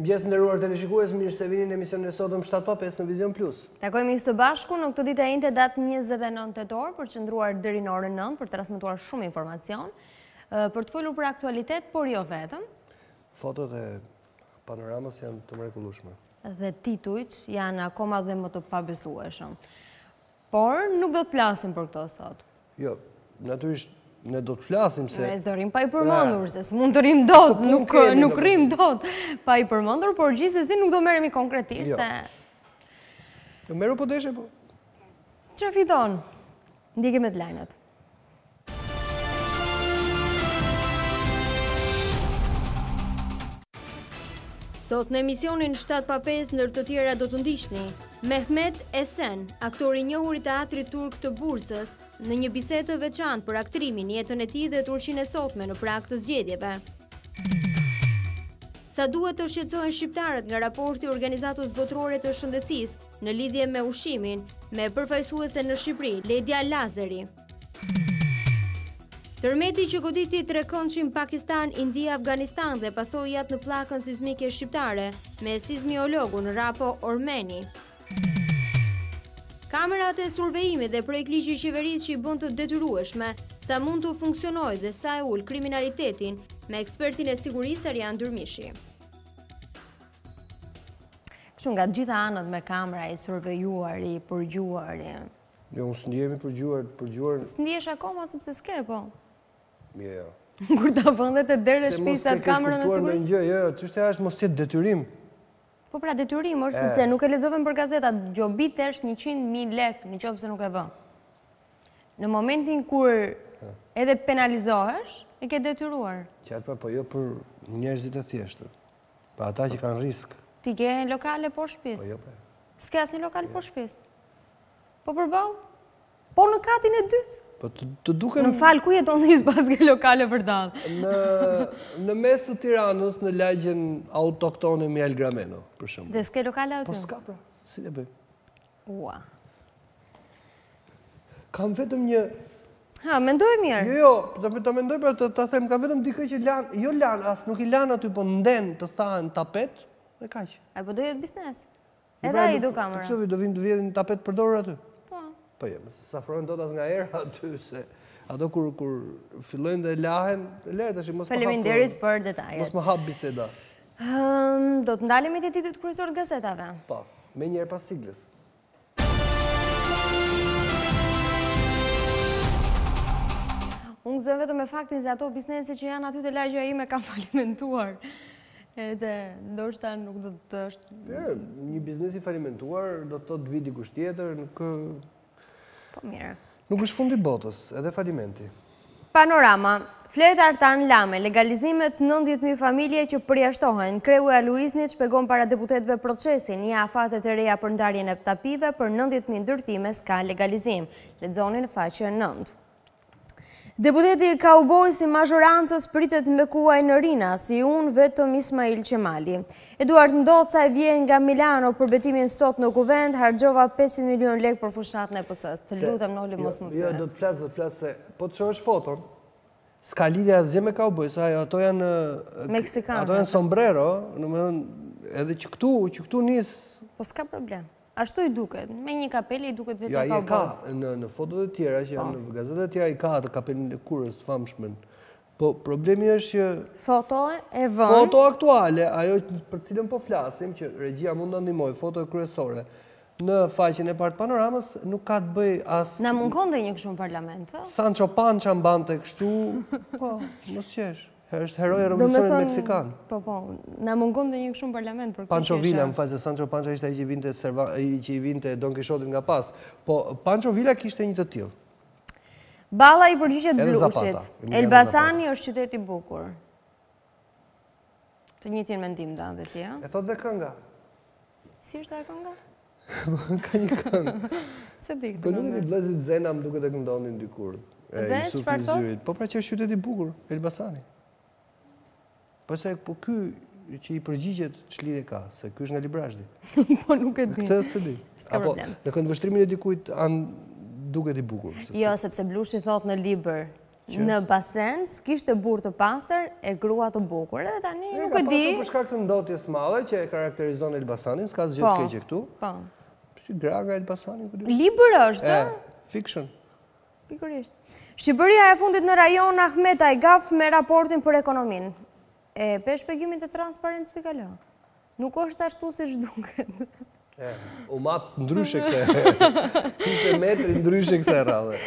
Mirëmëngjes nderuar teleshikues, mirë se vini në emisionin e sotëm 7:05 në Vizion Plus. Takojmë së bashku në këtë ditë e njëjtë datë 29 tetor për të qëndruar deri në orën 9 për të transmetuar shumë informacion, për të folur për aktualitet, por jo vetëm. Fotot e panoramës janë të mrekullueshme. Dhe titujt janë akoma dhe më të pabesueshëm. Por nuk do të flasim për këto sot. Jo, natyrisht ne do të flasim se... Ne s'do rrim pa i përmendur, se s'mund të rrim dot, nuk rrim dot pa i përmendur, por gjithsesi nuk do merremi konkretisht, se... Do merru po deshe, po? Çfarë fiton? Ndjekim me të lajmet. Sot në emisionin 7:05 ndër të tjera do të ndiqni Mehmet Esen, aktori i njohur i teatrit turk të Bursës, në një bisedë të veçantë për aktrimin, jetën e tij dhe turqinë e sotme në prag të zgjedhjeve. Sa duhet të shqetësohen shqiptarët nga raporti i Organizatës Botërore të Shëndetësisë në lidhje me ushqimin, me përfaqësuese në Shqipëri, Ledia Lazari. Tërmeti që goditi trekëndshëm Pakistan, India, Afganistan dhe pasojat në pllakën sismike shqiptare me sismiologun Rapo Ormeni. Kamerat e survejimit dhe projektligji i qeverisë që i bën të detyrueshme sa mund të funksionojë dhe sa e ul kriminalitetin me ekspertin e sigurisë Arjan Dyrmishi. Kështu nga të gjitha anët me kamera i survejuar, i përgjuar. Jo, unë s'ndjehemi përgjuar... S'ndjesh akoma sepse s'ke, po? Jo. Kur ta vëndet e derë e shtëpisë atë kamerën e sigurisë? Jo, çështja është mos jetë detyrim. Po pra detyrim është sepse nuk e lexovem për gazetat, gjobitesh 100.000 lekë nëse nuk e vën. Në momentin kur edhe penalizohesh, e ke detyruar. Qartë, po jo për njerëzit e thjeshtë. Për ata që kanë risk. Ti ke lokale poshtë shtëpisë? Po jo, po. S'ke asnjë lokal poshtë shtëpisë? Po përballë? Po në katin e dytë? Po të duken... Në fal, ku jeton ti pas ke lokale përdallë? Në mes të Tiranës, në lagjen autoktone Mjal Grameno, për shembull. Dhe s'ke lokale aty? Po s'ka pra, si e bëj? Ua. Kam vetëm një... Ha, mendoj mirë. Jo, ta mendoj për ta them, kam vetëm dikë që lan, jo lan, as nuk i lan aty, po nden të thahen tapet, dhe kaq. Ai po do jetë biznes. Edhe ai do kamera. Pse do vinë të vjedhin tapet përdorur aty? Po jo, s'afrohen dot as nga era aty, se ato kur fillojnë dhe lahen, tash mos më hap. Faleminderit për detajet. Mos më hap biseda. Do të ndalemi te titujt kryesor të gazetave. Po, me njëherë pas siglës. Unë gëzoj vetëm me faktin se ato biznese që janë aty te lagja ime kanë falimentuar. Edhe ndoshta nuk do të është... Një biznes i falimentuar do të thotë vi dikush tjetër, Po mirë. Nuk është fundi botës, edhe falimenti. Panorama. Flet Artan Lame, legalizimet 90.000 familje që përjashtohen. Kreu e Luiznit shpjegon para deputetëve procesin, një afate të reja për ndarjen e tapive për 90.000 ndërtime s'ka legalizim. Lexoni në faqen 9. Deputeti Kauboj si mazhorancës pritet mbekuaj në Rina, si unë vetëm Ismail Qemali. Eduard Ndoca e vjen nga Milano për betimin sot në kuvent, harxova 500 milion lekë për fushatën e PS-s. Të lutem Noli mos më pyet. Jo, do të flas se po të shohësh foton. S'ka lidhje asgjë me Kauboj, sa ato janë meksikanë. Ato janë sombrero, domethënë edhe që këtu nis. Po s'ka problem. Ashtu i duket, me një kapele i duket vetë Kauboj. Ja, i ka, në fotot e tjera që janë në gazetet e tjera i ka atë kapelin e kurës të famshme. Po problemi është që... Foto e vën... Foto aktuale, ajo për cilën po flasim, që regjia mund të ndihmojë, foto kryesore, në faqen e parë të Panoramës, nuk ka të bëj as... Na mungon dhe një kështu në parlament, Sancho Pancha mbante kështu, po, mos qesh. Është heroi revolucionit meksikan. Po, na mungon dhe një kështu në parlament. Pancho Villa, më falë, se Sancho Pancha ishte ai që i vinte Don Quixotit nga pas. Po, Pancho Villa kishte një të tillë. Balla i përgjigjet Blushit. Elbasani është qytet i bukur. Të njëjtin mendim dan dhe ti, E thot dhe kënga. Si është ajo kënga? Ka një këngë. Se di këtë. Po nuk e vëllezit Zena më duket e këndonin dikur. Dhe çfarë thot? Po pra që është qytet i bukur, Elbasani. Po se ky që i përgjigjet ç'lidhje ka, se ky është nga Librazhdi. Po nuk e di. Këtë se di. Apo në këndvështrimin e dikujt duket i bukur. Jo, sepse Blushi thot në libër në basen, s'kishte burë të pastër e grua të bukur. Edhe tani nuk e di. Për shkak të ndotjes madhe që e karakterizon Elbasanin, s'ka zgjë të keqe këtu. Po. Si gra nga Elbasanin këtu? Libër është, fiction. Pikërisht. Shqipëria e fundit në rajon Ahmet Ajgaf me raportin për ekonominë. E pe shpjegimin të Transparencë.al. Nuk është ashtu si duket. U matë ndryshe këte. Kishte metri ndryshe këse radhe.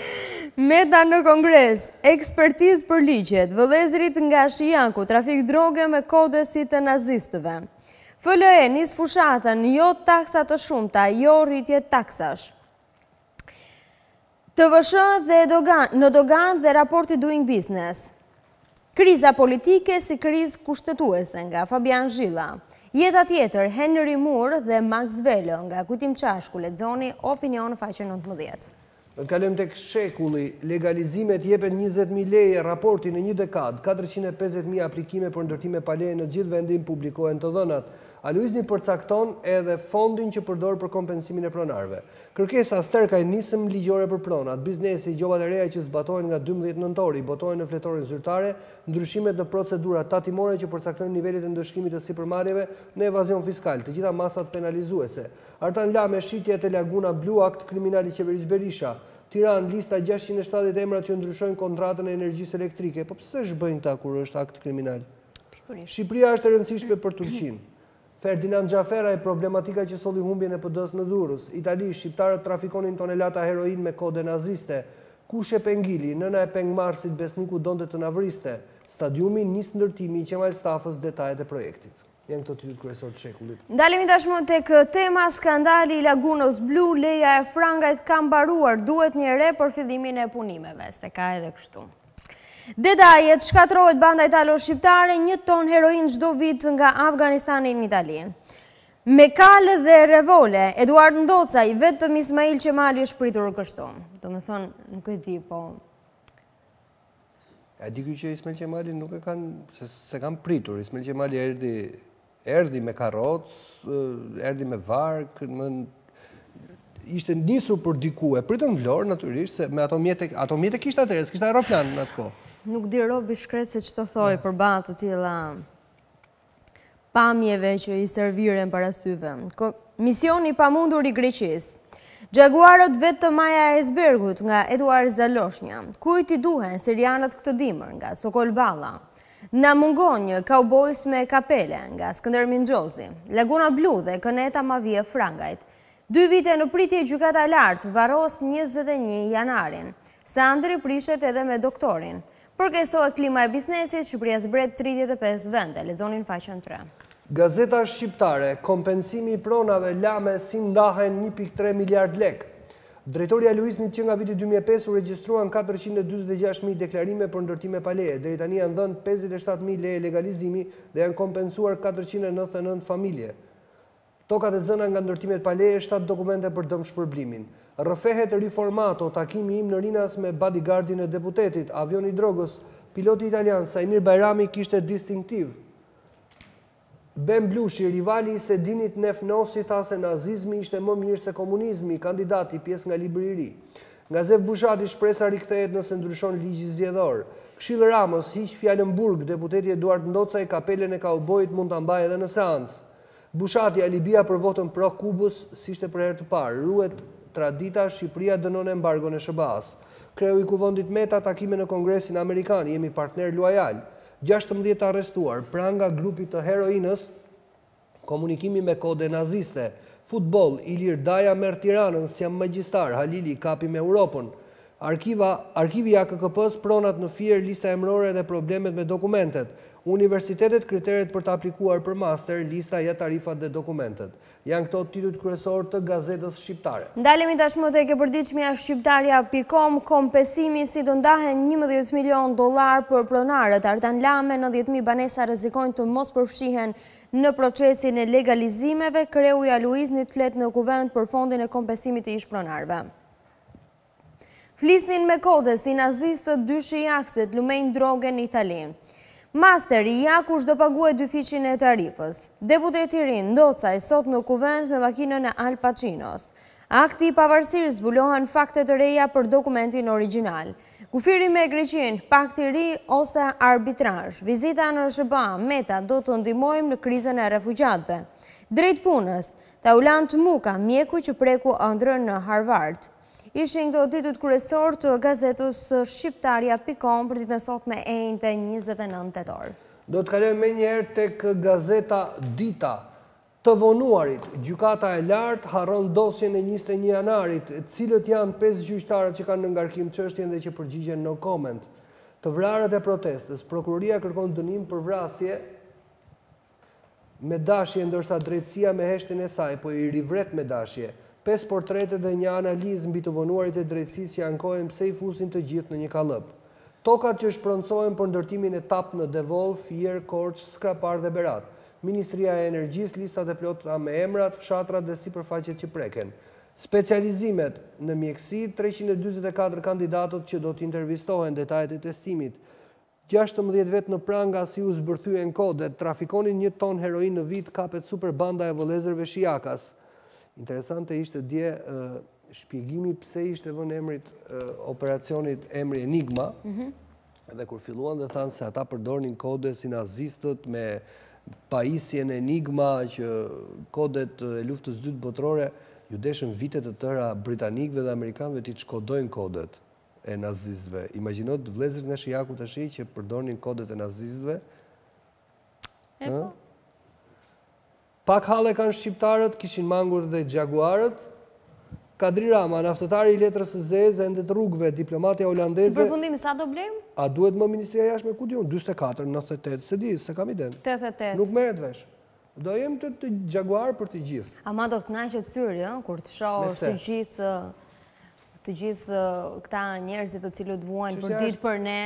Meta në Kongres, ekspertiz për ligjet, vëllezërit nga Shijanku, trafik droge me kode si të nazistëve. FLE nis fushatën, jo taksa të shumta, jo rritje taksash. TVSH në dogan dhe raporti Doing Business. Kriza politike si kriz kushtetuese nga Fabian Zhilla. Jeta tjetër, Henry Moore dhe Max Velo nga Kujtim Qashku, lexoni Opinion faqe 19. Në kalem të shekulli, legalizimet jepen 20.000 leje, raporti në një dekad, 450.000 aplikime për ndërtime pa leje në gjithë vendin publikohen të dhënat. Aloizni përcakton edhe fondin që përdor për kompensimin e pronarve. Kërkesa sterkaj nisëm ligjore për pronat, biznesi, gjobat e reja që zbatohen nga 12 nëntori, botohen në fletorin zyrtare, ndryshimet në procedurat tatimore që përcaktojnë nivelit e ndëshkimit të sipërmarrjeve në evazion fiskal, të gjitha masat penalizuese. Artan Lame, shitjet e Laguna Blu, akt kriminali qeverisë Berisha. Tiran, lista 670 emra që ndryshojnë kontratën e energjisë elektrike. Po pse shbëjnë ta kur është akt kriminal? Shqipëria është e rëndësishme për Turqinë. Ferdinand Gjaferaj, problematika që solli humbjen e PD-s në Durrës. Itali, shqiptarët trafikonin tonelata heroin me kode naziste. Kushe Pengili, nëna e pengmarrësit Besniku donte të na vriste. Stadiumi nis ndërtimi i Qemal Stafës, detajet e projektit. Janë këto titujt kryesor të shekullit. Ndalemi tashmë tek tema skandali i Lagunës Blu, leja e frangajt ka mbaruar, duhet një re për fillimin e punimeve, se ka edhe kështu. Detajet, shkatrohet banda italo-shqiptare, 1 ton heroin çdo vit nga Afganistani në Itali. Me kale dhe revole, Eduard Ndocaj, vetëm Ismail Qemali është pritur kështu. Do me thonë, nuk e di, po... A di që Ismail Qemali nuk e kanë, se kanë pritur. Ismail Qemali erdi me karroc, erdi me vark, ishte nisur për diku, e pritën Vlorë, naturisht, se me ato mjete kishte atëherë, s'kishte aeroplan në atë kohë. Nuk di robi shkret se që të thoi për batë të tila pamjeve që i serviren para syve. Misioni pamundur i Greqis. Jaguarët vetë të Maja Esbergut nga Eduard Zaloshnja. Kujt i duhen serianët këtë dimër nga Sokol Balla. Na mungon një Cowboys me kapele nga Skënder Mingjozi. Laguna Blu dhe Këneta Mavie Frangajt. 2 vite në pritje gjykata lartë, varos 21 janarin. Sandri prishet edhe me doktorin. Përkesohet klima e biznesit, Shqipëria zbret 35 vende, lexonin faqen 3. Gazeta Shqiptare, kompensimi i pronave Lame si ndahen 1.3 miliard lek. Drejtoria Luiznit që nga viti 2005 u regjistruan 446.000 deklarime për ndërtime pa leje. Deri tani janë dhënë 57.000 leje legalizimi dhe janë kompensuar 499 familje. Tokat e zëna nga ndërtimet pa leje, 7 dokumente për dëm shpërblimin. Rrëfehet riformato, takimi im në Rinas me bodyguardin e deputetit, avioni drogës, piloti italian Sajmir Bajrami kishte distinktiv. Ben Blushi, rivali i Sedinit Nefnosi, tha se nazizmi ishte më mirë se komunizmi, kandidati pjesë nga libri i ri. Gazef Bushati, shpresa rikthehet nëse ndryshon ligji zgjedhor. Këshill Ramos, hiq fjalën burg, deputeti Eduard Ndocaj, kapelen e kaubojit mund ta mbajë edhe në seancë. Bushati, alibia për votën pro Kubës, si ishte për herë të parë. Ruhet tradita, Shqipëria dënon embargon e SBA-s. Kreu i Kuvendit Meta, takime në Kongresin Amerikan, jemi partner luajal. 16 arrestuar, pranga grupit të heroinës, komunikimi me kode naziste, futbol, Ilir Daja merr Tiranën, si jam magjistar, Halili kapi me Europën. Arkivi AKKP-s, pronat në fier, lista emrore dhe problemet me dokumentet. Universitetet, kriteret për të aplikuar për master, lista ja tarifat dhe dokumentet. Janë këto titujt kryesor të gazetës shqiptare. Ndalemi tashmë tek e përditshmja shqiptaria.com, kompensimi si do ndahen $11 milion për pronarët. Artan Lame, 90.000 banesa rrezikojnë të mos përfshihen në procesin e legalizimeve. Kreu i Aluiznit flet në kuvend për fondin e kompensimit të ish pronarëve. Flisnin me kode si nazistët dyshi jaksit lumejnë drogen në Itali. Masteri Jakush do paguaj 2 fiqin e tarifës. Deputeti ri Ndocaj sot në kuvend me makinën e Al Pacinos. Akti i pavarësirë zbulohen fakte të reja për dokumentin origjinal. Kufiri me Greqin, pakti i ri ose arbitrazh. Vizita në SBA, Meta do të ndihmojmë në krizën e refugjatëve. Drejt punës, Taulant Muka, mjeku që preku ëndrrën në Harvard. Ishin këto titujt kryesor të gazetës shqiptaria.com për ditën e sotme e njëjtë 29 tetor. Do të kalojmë menjëherë tek gazeta Dita. Të vonuarit, gjykata e lartë harron dosjen e 21 janarit, cilët janë 5 gjyqtarët që kanë në ngarkim çështjen dhe që përgjigjen no comment. Të vrarët e protestës, prokuroria kërkon dënim për vrasje me dashje, ndërsa drejtësia me heshtin e saj po i rivret me dashje. 5 portrete dhe një analizë mbi të vonuarit e drejtësisë që ankohen pse i fusin të gjithë në një kallëp. Tokat që shproncohen për ndërtimin e TAP në Devol, Fier, Korç, Skrapar dhe Berat. Ministria e Energjisë, listat e plota me emrat, fshatrat dhe sipërfaqet që preken. Specializimet në mjeksi, 344 kandidatët që do të intervistohen, detajet e testimit. 16 vetë në pranga si u zbërthyen kodet, trafikonin 1 ton heroin në vit, kapet super banda e vëllezërve shiakas. Interesante ishte dje shpjegimi pse ishte vënë emrit operacionit emri Enigma, dhe kur filluan dhe thanë se ata përdornin kode si nazistët me pajisjen Enigma që kodet e luftës dytë botërore, ju deshën vitet të tëra britanikëve dhe amerikanëve të shkodojnë kodet e nazistëve. Imagjinot vëllezërit nga Shijaku tash që përdornin kodet e nazistëve. Pak halle kanë shqiptarët, kishin mangur dhe Jaguarët. Kadri Rama, naftëtari i letrës së zezë, ende të rrugëve, diplomatja holandeze. Si përfundim, sa do blejmë? A duhet më Ministria e Jashtme, ku diun? 44, 98, se di, se kam iden. 88. Nuk merret vesh. Do jem të Jaguar për të gjithë. Ama do të kënaqet syri, kur të shohësh të gjithë këta njerëzit të cilët vuajnë për ditë për ne,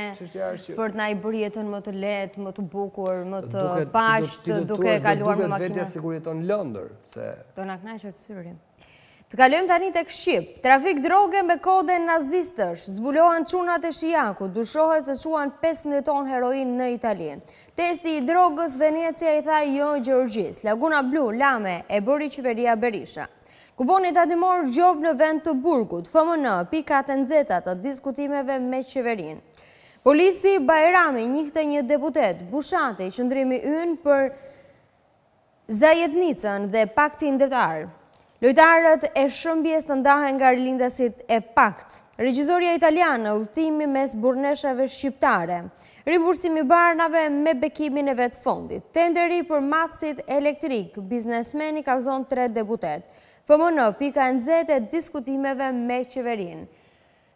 për të na i bërë jetën më të lehtë, më të bukur, më të paqë, duke kaluar me makina. Vetja sikur jeton në Londër, se do na kënaqet syri. Të kalojmë tani tek Shqip. Trafik droge me kode nazistësh. Zbulohen çunat e Shijakut. Dyshohet se çuan 15 ton heroin në Itali. Testi i drogës Venecia i tha jo Gjorgjis. Laguna Blu, Lame, e bëri qeveria Berisha. Kuponi tatimor gjob në vend të burgut. FMN, pikat e nxehta të diskutimeve me qeverinë. Polici Bajrami njihte një deputet, Bushati, qëndrimi ynë për Zajednicën dhe paktin ndërtar. Lojtarët e shëmbjes të ndahen nga rilindasit e pakt. Regjizoria italiane, udhëtimi mes burneshave shqiptare. Rimbursimi barnave me bekimin e vetë fondit. Tenderi për matësit elektrik, biznesmeni kallzon 3 deputet. FMN, pika e nxehtë e diskutimeve me qeverinë.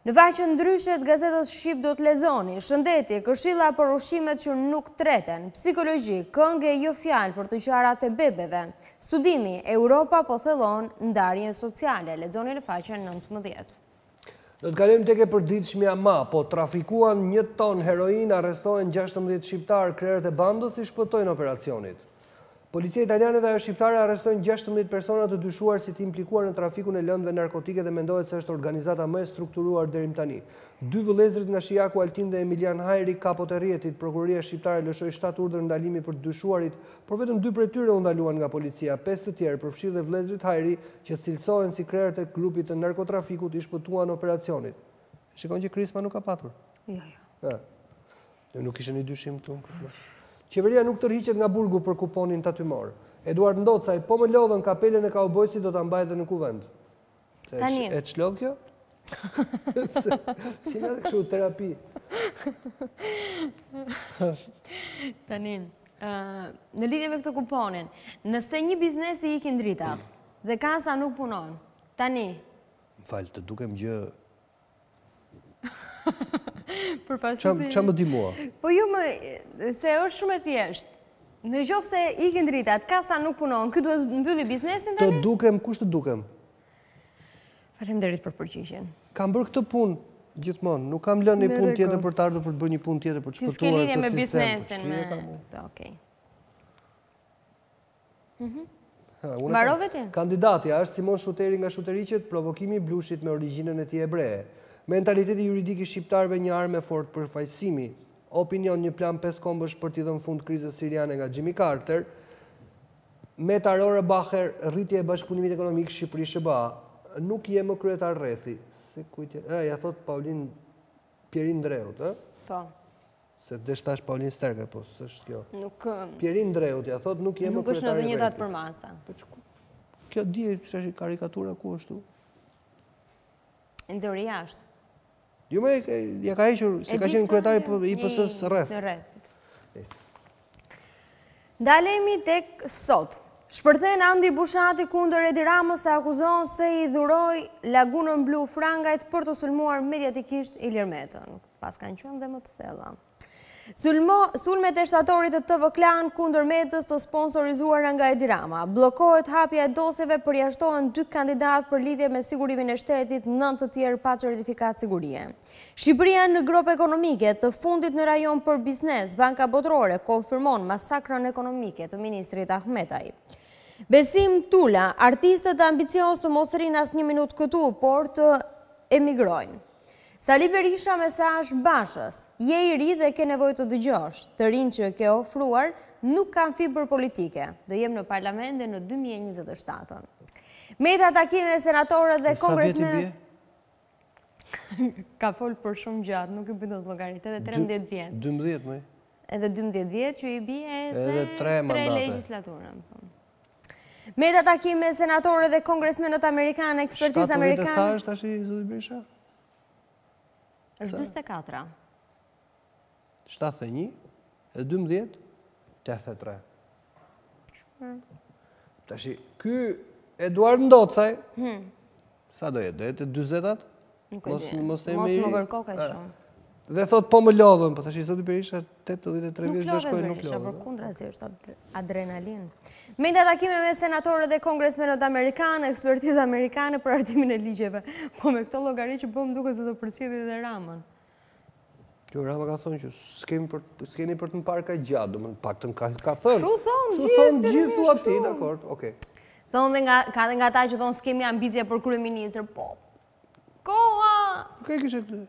Në faqen ndryshet, gazetës Shqip do të lexoni: shëndeti, këshilla për ushqimet që nuk treten, psikologji, këngë jo fjalë për të qarat e bebeve, studimi, Europa po thellon ndarjen sociale. Lexoni në faqen 19. Do të kalojmë tek e përditshmja Ma, po trafikuan 1 ton heroin, arrestohen 16 shqiptar, krerët e bandës i shpëtojnë operacionit. Policia italiane dhe ajo shqiptare arrestojnë 16 persona të dyshuar si të implikuar në trafikun e lëndëve narkotike dhe mendohet se është organizata më e strukturuar deri tani. 2 vëllezërit nga Shijaku, Altin dhe Emilian Hajri, kapot e rrjetit. Prokuroria shqiptare lëshoi 7 urdhër ndalimi për të dyshuarit, por vetëm 2 prej tyre u ndaluan nga policia. 5 të tjerë, përfshirë dhe vëllezërit Hajri, që cilësohen si krerët e grupit të narkotrafikut, i shpëtuan operacionit. Shikon që Krisma nuk ka patur. Jo. Nuk ishte një dyshim këtu. Qeveria nuk tërhiqet nga burgu për kuponin tatimor. Eduard Ndocaj, po më lodhën kapelen e kaubojësit do ta mbajtë në kuvend. Tani. E çlodh kjo? Si nga kështu terapi. Tani, në lidhje me këtë kuponin, nëse një biznes i ikin drita dhe kasa nuk punon, tani. Më fal, të dukem gjë. Qa më di mua? Po ju se është shumë e thjeshtë. Në qoftë se ikin dritat, kasa nuk punon, ky duhet mbylli biznesin tani? Të dukem, kush të dukem? Faleminderit për përgjigjen. Kam bërë këtë punë gjithmonë, nuk kam lënë një punë tjetër për të ardhur për të bërë një punë tjetër për të shpëtuar të sistemi. Ti s'ke lidhje me biznesin. Mbarove ti? Kandidatja është Simon Shuteri nga Shuteriqet, provokimi i blushit me origjinën e tij hebreje. Mentaliteti juridik i shqiptarëve një armë e fortë për faqësimi. Opinion, një plan 5 kombësh për t'i dhënë fund krizës siriane nga Jimmy Carter. Meta Rore Bacher, rritje e bashkëpunimit ekonomik Shqipëri-SBA. Nuk je më kryetar rrethi. Ja thot Paulin Pjerin Dreut, ë? Po. Se desh tash Paulin Sterka, po s'është kjo. Nuk Pjerin Dreut, ja thot nuk jemë është në dhe një datë për masa. Kjo di, që është karikatura ku është tu? Nxori jashtë. Jo me, ja ka hequr, se ka qenë kryetari i PS-s rreth. Ndalemi tek sot. Shpërthen Andi Bushati kundër Edi Ramës se akuzon se i dhuroi lagunën blu frangajt për të sulmuar mediatikisht Ilir Metën. Pas kanë qenë dhe më të thella. Sulmet e shtatorit të TV Klan kundër Metës të sponsorizuar nga Edi Rama. Blokohet hapja e dosjeve, përjashtohen 2 kandidatë për lidhje me sigurimin e shtetit, 9 të tjerë pa certifikat sigurie. Shqipëria në grop ekonomike, të fundit në rajon për biznes, Banka Botërore konfirmon masakrën ekonomike të ministrit Ahmetaj. Besim Tula, artistët ambicios të mos rinë as 1 minutë këtu, por të emigrojnë. Sali Berisha mesazh Bashës, je i ri dhe ke nevojë të dëgjosh, të rinj që ke ofruar nuk kanë fibër politike, do jem në parlament dhe në 2027. Meta takime me senatorët dhe kongresmenët. Ka fol për shumë gjatë, nuk i bëndot llogarit, edhe 13 vjet. 12 më. Edhe 12 vjet që i bie edhe 3 legislaturën. Meta takime me senatorët dhe kongresmenët amerikanë, ekspertizë amerikanë. 70 sa është tash i zoti Berisha? është 24. 71, e 12, 83. Tashi, ky Eduard Ndocaj, sa do jetë? Do jetë 40-at? Mos më kërko ka shumë. Dhe thot po më lodhën, po tashi zoti Berisha 83 vjeç do shkojë nuk lodhën. Për kundrazi është adrenalin. Meta takime me senatorët dhe kongresmenët amerikanë, ekspertizë amerikane për hartimin e ligjeve. Po me këto llogari që bëm duket se do përcjellit edhe Ramën. Kjo Rama ka thonë që s'keni për të më parë ka gjatë, domethënë paktën ka thënë. Shu thonë gjithë aty, dakord, okay. Thonë ka dhe nga ata që thonë s'kemi ambicie për kryeministër, po. Koha. Nuk e kishte këtë.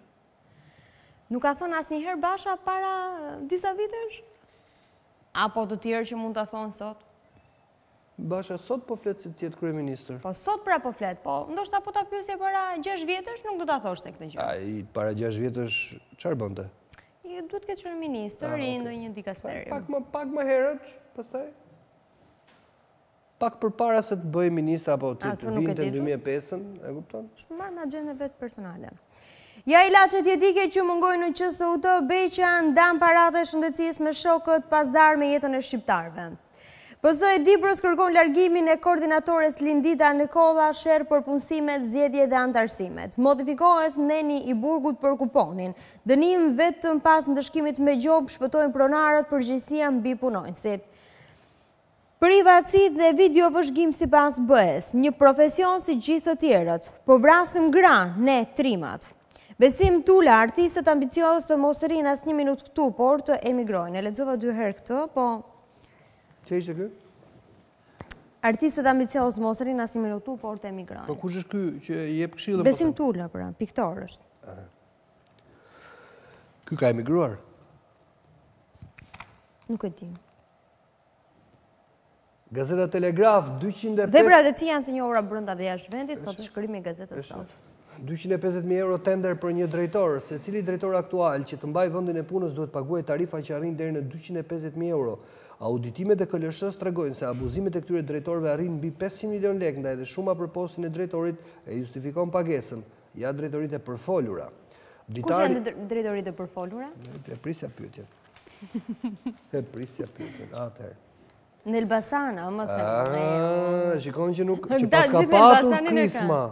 Nuk ka thënë asnjëherë Basha para disa vitesh? Apo të tjerë që mund ta thonë sot? Basha sot po flet se të jetë kryeministër. Po sot pra po flet, po ndoshta po ta pyesje para 6 vjetësh nuk do ta thoshte këtë gjë. Ai para 6 vjetësh çfarë bënte? Duhet të ketë qenë ministër i ndonjë dikasteri. Pak më herët, pastaj. Pak përpara se të bëj ministër apo të vinte në 2005-ën, e kupton? Shumë marr me agjendën vet personale. Ja ilaçet jetike që mungojnë në QSUT, Beqa ndan paratë e shëndetësisë me shokët pazar me jetën e shqiptarëve. PS e Dibrës kërkon largimin e koordinatores Lindita Nikolla, sherr për punësimet, zgjedhje dhe antarësimet. Modifikohet neni i burgut për kuponin. Dënim vetëm pas ndëshkimit me gjob shpëtojnë pronarët përgjegjësia mbi punonjësit. Privacit dhe video vëzhgim si pas BE-s, një profesion si gjithë të tjerët, po vrasim gra, ne trimat. Besim Tula, artistët ambicios të mos rinë as 1 minutë këtu, por të emigrojnë. E lexova 2 herë këtë, po... Që ishte ky? Artistët ambicios mos rinë as 1 minutë këtu, por të emigrojnë. Po kush është ky që jep këshillën? Besim Tula, pra, piktor është. Ky ka emigruar? Nuk e di. Gazeta Telegraf 250... Dhe pra dhe ti janë si një ora brenda dhe jashtë vendit, thotë shkrimi i gazetës sot. 250.000 euro tender për një drejtor, se cili drejtor aktual që të mbaj vendin e punës duhet paguaj tarifa që arrin deri në 250.000 euro. Auditimet e KLSH-s tregojnë se abuzimet e këtyre drejtorëve arrin mbi 500 milion lekë, ndaj edhe shuma për postin e drejtorit e justifikon pagesën. Ja drejtorit e përfolura. Kush janë drejtorit e përfolura? E prisja pyetjen. E prisja pyetjen. Atëherë. Në Elbasana, më se. Shikon që nuk që paska patur krisma.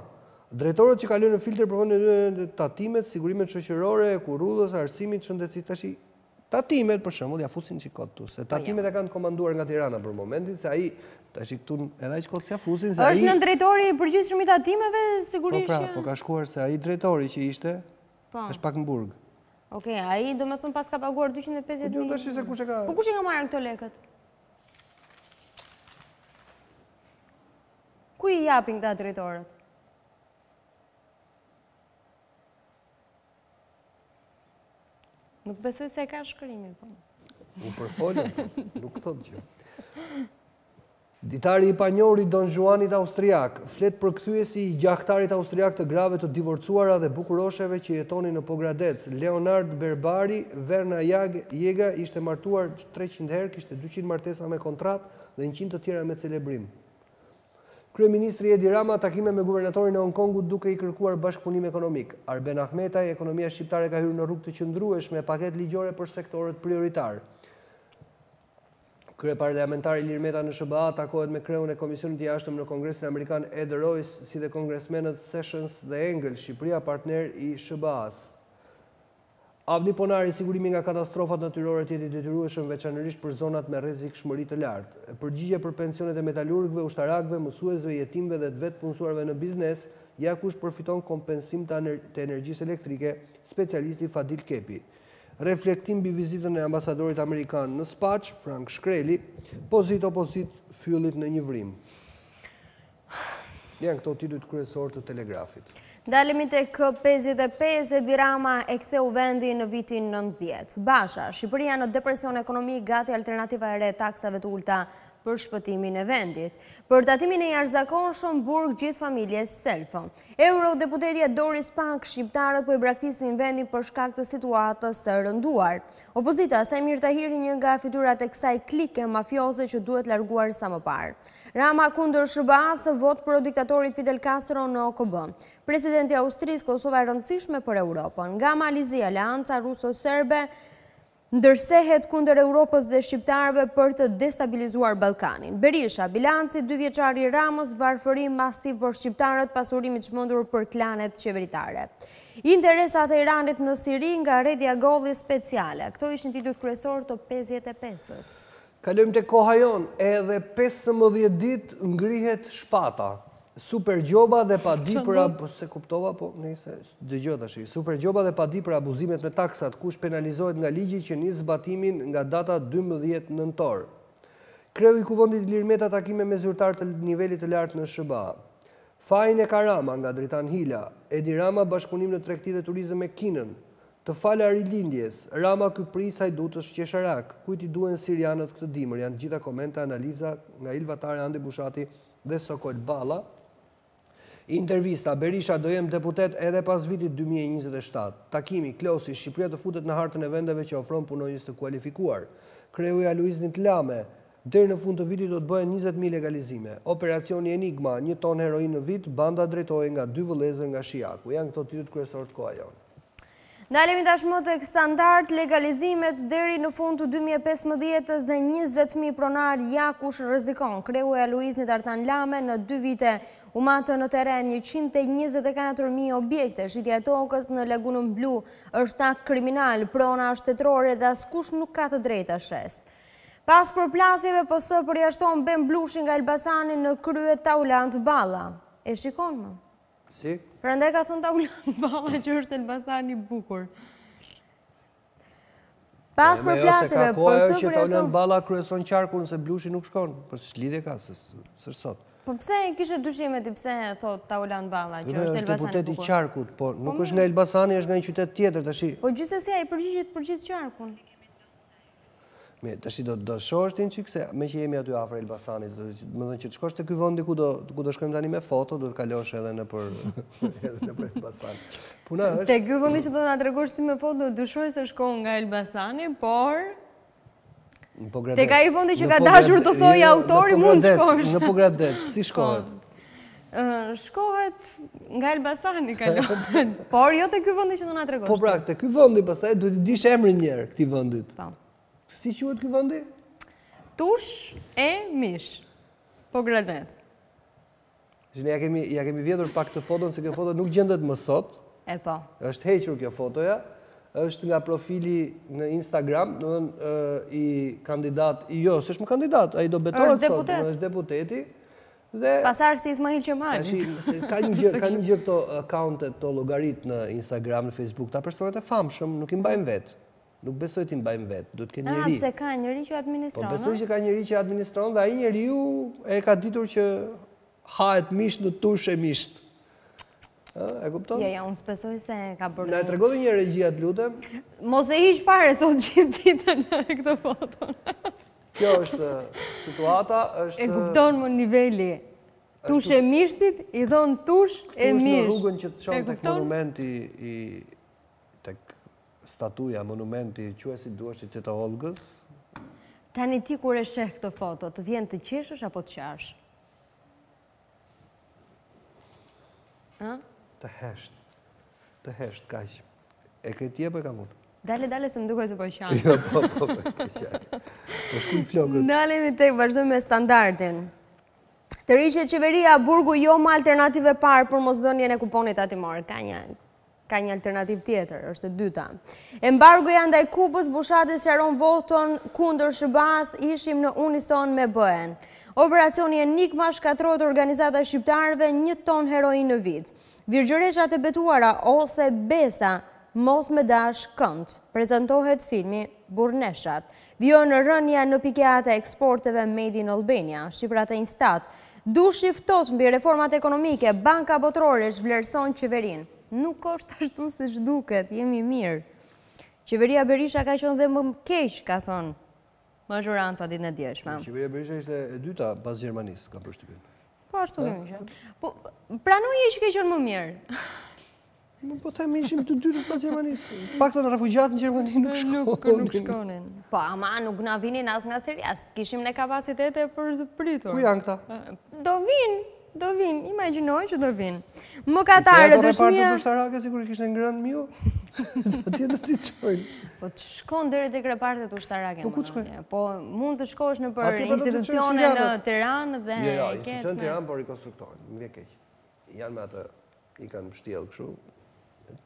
Drejtorët që kalojnë në filtr për vendin tatimet, sigurimet shoqërore, kurrullës, arsimit, shëndetësisë tash. Tatimet për shembull ja fusin çikot tu, se tatimet e kanë komanduar nga Tirana për momentin, se ai tash këtu edhe aq kot s'ja fusin se ai. Është në drejtori i përgjithshëm i tatimeve sigurisht. Po pra, po ka shkuar se ai drejtori që ishte është pak në burg. Okej, ai domethënë pas ka paguar 250.000. Po tash se kush e ka. Po kush e ka marrë këto lekët? Ku i japin këta drejtorët? Nuk besoj se e ka shkrimin, po. U përfolën, nuk thotë gjë. Ditari i panjohuri Don Juanit austriak flet për kthyesi i gjahtarit austriak të grave të divorcuara dhe bukurosheve që jetonin në Pogradec. Leonard Berbari, Verna Jega ishte martuar 300 herë, kishte 200 martesa me kontrat dhe 100 të tjera me celebrim. Kryeministri Edi Rama takime me guvernatorin e Hong Kongut duke i kërkuar bashkëpunim ekonomik. Arben Ahmetaj, ekonomia shqiptare ka hyrë në rrugë të qëndrueshme, paketë ligjore për sektorët prioritar. Kryeparlamentari Ilir Meta në SBA takohet me kreun e Komisionit i Jashtëm në Kongresin Amerikan Ed Royce, si dhe kongresmenët Sessions dhe Engel, Shqipëria partner i SBA-s. Avni Ponari, sigurimi nga katastrofat natyrore të jetë i detyrueshëm veçanërisht për zonat me rrezikshmëri të lartë. Përgjigje për pensionet e metalurgëve, ushtarakëve, mësuesve, jetimëve dhe të vetë punësuarve në biznes, ja kush përfiton kompensim të energjisë elektrike, specialisti Fadil Kepi. Reflektim mbi vizitën e ambasadorit amerikan në Spaç, Frank Shkreli, pozit fyllit në një vrim. Janë këto titujt kryesor të Telegrafit. Dalemi tek 55, Edi Rama e ktheu vendin në vitin 90. Basha, Shqipëria në depresion ekonomik, gati alternativa e re taksave të ulta për shpëtimin e vendit. Për tatimin e jashtëzakonshëm, burg gjithë familjes selfë. Eurodeputetja Doris Pak, shqiptarët po i braktisin vendin për shkak të situatës së rënduar. Opozita, Sajmir Tahiri, një nga fiturat e kësaj klike mafioze që duhet larguar sa më parë. Rama kundër SBA-s, vot për diktatorit Fidel Castro në OKB. Presidenti i Austrisë, Kosova e rëndësishme për Europën. Nga Malizi, Aleanca ruso-serbe ndërsehet kundër Europës dhe shqiptarëve për të destabilizuar Ballkanin. Berisha, bilanci 2 vjeçar i Ramës, varfërim masiv për shqiptarët, pasurimi çmendur për klanet qeveritare. Interesat e Iranit në Siri nga Redia Golli speciale. Këto ishin titujt kryesor të 55-s. Kalojmë te koha jon, edhe 15 ditë ngrihet shpata. Super gjoba dhe pa di për se kuptova, po nëse dëgjoj tash. Super gjoba dhe pa di për abuzimet me taksat, kush penalizohet nga ligji që nis zbatimin nga data 12 nëntor. Kreu i Kuvendit Ilir Meta takime me zyrtar të nivelit të lartë në SBA. Fajin e Karama nga Dritan Hila, Edi Rama bashkëpunim në tregti dhe turizëm me Kinën. Të fala rilindjes, Rama Kypris Hajdutës Qesharak, kujt i duhen sirianët këtë dimër, janë gjitha komente, analiza nga Ilvatare Andi Bushati dhe Sokol Balla. Intervista, Berisha do jem deputet edhe pas vitit 2027. Takimi, Klosi, Shqipëria të futet në hartën e vendeve që ofron punonjës të kualifikuar. Kreuja Luiznit Lame, deri në fund të vitit do të bëhen 20.000 legalizime. Operacioni Enigma, 1 ton heroin në vit, banda drejtohej nga 2 vëllezër nga Shijaku. Janë këto titujt kryesor të koha jon. Dalemi tashmë tek standard, legalizimet deri në fund të 2015 dhe 20.000 pronar ja kush rrezikon. Kreuja Luiznit Artan Lame në 2 vite u matë në teren 124.000 objekte. Shitja e tokës në Lagunën Blu është akt kriminal, prona shtetërore dhe askush nuk ka të drejta shes. Pas përplasjeve, PS përjashton Ben Blushin nga Elbasani në krye Taulant Balla. E shikon më? Si? Prandaj ka thënë Taulant Balla që është Elbasani bukur. Pas përplasjeve, PS që përjashton... Taulant Balla kryeson qarkun se Blushi nuk shkon, për s'lidhje ka, së sot. Po pse kishe dyshime ti pse thot Taulant Balla që është Elbasani bukur? Është deputet i qarkut, po nuk është nga Elbasani, është nga një qytet tjetër tash. Po gjithsesi ai përgjigjet për gjithë qarkun. Tash do shohësh ti çik se me që jemi aty afër Elbasanit, do të thonë që të shkosh te ky vendi ku do shkojmë tani me foto, do të kalosh edhe nëpër Elbasan. Puna është te ky vendi që do na tregosh ti me foto, dyshoj se shkon nga Elbasani, por tek ai vendi që ka dashur të thojë autori mund të shkosh. Në Pogradec, si shkohet? Shkohet nga Elbasani kalohet, por jo te ky vendi që do na tregosh. Po pra, te ky vendi pastaj duhet të dish emrin një herë këtij vendit. Po. Si quhet ky vendi? Tush e Mish. Pogradec. Ne ja kemi vjedhur pak të foton se kjo foto nuk gjendet më sot. E po. Është hequr kjo fotoja. Është nga profili në Instagram, i kandidat, jo, s'është më kandidat, ai do betohet sot, është deputeti. Dhe pasar si Ismail Qemali. Ka një gjë këto accountet, to llogarit në Instagram, në Facebook, ta personat e famshëm nuk i mbajnë vetë. Nuk besoj ti mbajmë vetë, duhet të ketë njëri. Pse ka njëri që administron? Po besoj që ka njëri që administron dhe ai njeriu e ka ditur që hahet misht në tush e misht. E kupton? Ja, unë s'besoj se ka bërë. Na e tregon një regjia, të lutem. Mos e hiq fare sot gjithë ditën në këtë foton. Kjo është situata, E kupton më niveli. Tush e mishtit, i thonë tush e mish. mish. Në rrugën që të qonë tek monumenti, tek statuja, monumenti, quesi duash që të Olgës. Tani ti kur e sheh këtë foto, të vjen të qeshësh apo të qash? Të hesht, kaq. E ke ti apo e kam unë? Dale se më duket se po qanë. Jo, po qanë. Po shkuj flokët. Ndalemi tek vazhdojmë me standardin. Të rishë qeveria burgu jo më alternative parë për mosdhënien e kuponit atimor. Ka një alternativ tjetër, është e dyta. Embargoja ndaj Kubës, Bushatis sqaron voton kundër SBA-s, ishim në unison me BE-n. Operacioni Enigma shkatrohet organizata shqiptarëve 1 ton heroin në vit. Virgjëreshat e betuara ose besa, mos me dash kënd. Prezantohet filmi Burneshat. Vjon rënja në pikjat e eksporteve Made in Albania. Shifrat e Instat. Du shiftot mbi reformat ekonomike, Banka Botërore zhvlerëson qeverinë. Nuk është ashtu se zhduket, jemi mirë. Qeveria Berisha ka qenë dhe më keq, ka thonë mazhoranta ditën e djeshme. Qeveria Berisha ishte e dyta pas Gjermanisë, ka përshtypjen. Po ashtu kemi qenë. Po pranoje që ke qenë më mirë. Po themi ishim të dytë pas Gjermanisë. Paktën refugjat në Gjermani nuk shkonin. Po ama nuk na vinin as nga Serias. Kishim ne kapacitete për të pritur. Ku janë këta? Do vinë, imagjinoj që do vinë. Më katare, dëshmia... Për shtarake, sikur i kishtë ngrënë mjo, do t'i qojnë. Po të shkon dhere të krepartet u shtarake. Po ku të shkoj? Po mund të shkosh në për institucione në Tiranë dhe... Jo, institucione në Tiranë, por i konstruktohen, më vje keq. Janë me atë, i kanë mështjellë këshu,